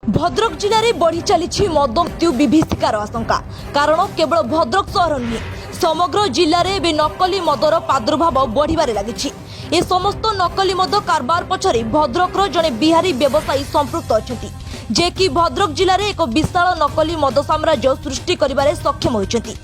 भद्रक जिले में बढ़ी चली मद मृत्यु विभीषिकार आशंका। कारण केवल भद्रक सहर नुहे समग्र जिले में भी नकली मदर प्रादुर्भाव बढ़िबारे लगी। ए समस्त नकली मद कारबार पछरे भद्रकर जड़े बिहारी व्यवसायी संपृक्त अच्छा जे कि भद्रक जिले में एक विशाल नकली मद साम्राज्य सृष्टि करिबारे सक्षम होइछथि।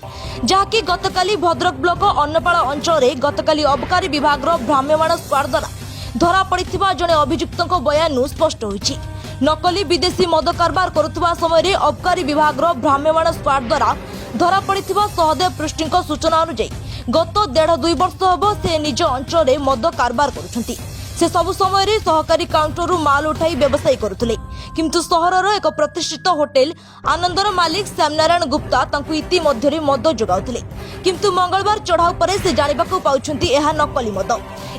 जहाँकि गतकाली भद्रक ब्लॉक अन्नपाड़ अंचल में गतकाली अबकारी विभाग भ्राम्यमाण स्क्वाड द्वारा धरा पड़िथिबा जड़े अभियुक्तों बयान स्पष्ट होइछि। नकली विदेशी मद कारबार करुवा समय अबकारी विभाग भ्राम्यमाण स्क्वाड द्वारा धरा पड़िथिबा सहदेव पृष्टि सूचना अनुଯାयी गत 1.5-2 वर्ष हम से निज अंचल में मद कारबार करुछंती। से सबु समय सहकारी काउंटर माल उठाई व्यवसाय करुले, किंतु सहरर एक प्रतिष्ठित होटेल आनंदर मालिक श्यामनारायण गुप्ता तांकु इतिमध्य मद जोगाउथिले। किंतु मंगलवार चढ़ाऊ पर से जानिबाकु पाउछंती एहा नकली मद।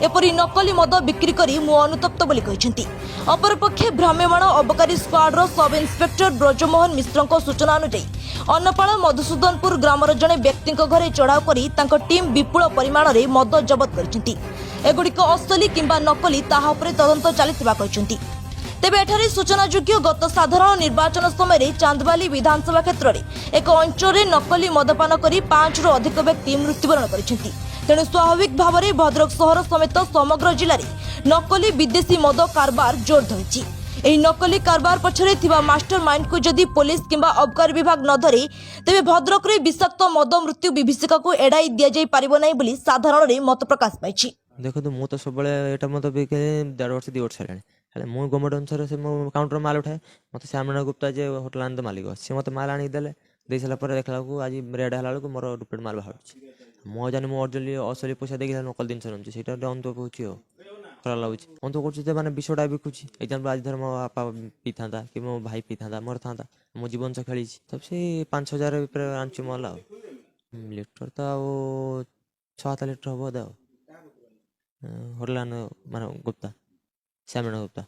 एपरी नकली मद बिक्री करी मु अनुतप्त बोली कहिसेंती। अपरपक्षे भ्राम्यमाण अबकारी स्क्वाड सब इन्स्पेक्टर ब्रजमोहन मिश्र सूचना अनुଯାयी अन्नपाड़ मधुसूदनपुर ग्रामर जड़े व्यक्ति घरे चढ़ाऊ करी तांको टीम विपुल परिमाण में मद जबत करिसेंती। एगुड़िक असली किंबा नकली ताहा उपरे तदंत चलिथिबा कहिसेंती। तेबे एठारे सूचनायोग्य गत साधारण निर्वाचन समय चांदबाली विधानसभा क्षेत्र में एक अंचल में नकली मदपान कर 5 रु अधिक व्यक्ति मृत्युवरण करिसेंती। तेणु स्वाभाविक भाव में भद्रक सहर समेत समग्र जिले में नकली विदेशी मद कारबार जोर धरिछि। एही नकली कारबार पछरे थिबा मास्टर माइंड को जदि पुलिस किंबा अबकारी विभाग न धरे तेबे भद्रक रे विषाक्त मद मृत्यु विभीषिका को एड़ाई दिया जाई परिबो नै बोली साधारण रे मत प्रकाश पाइछि। देखो तो मु तो सब एटा मत बिके 1.5 वर्ष 2 वर्ष हेलानी हेले मु गवर्नमेंट अनुसार से मो काउंटर माल उठाए मत श्यामनारायण गुप्ता जे होटल आनंद मालिक से मत माल आनी देले दे साला पर देखला को आज रेड हला को मोर डुप्लेट माल बाहर मो जानि मो अर्जली असली पैसा देख नकल दिन नमची सेटा अंत होची हो खरा लागुची अंत करछि ते माने विषयटा बिकुची। एग्जांपल आज धर मो बापा पीथांता कि मो भाई पीथांता मोर थांता मो जीवन से खेली तब से 5,000 ऊपर आंची मला लीटर तो 6-7 लीटर हो दाओ होटल माने गुप्ता श्यामनारायण गुप्ता।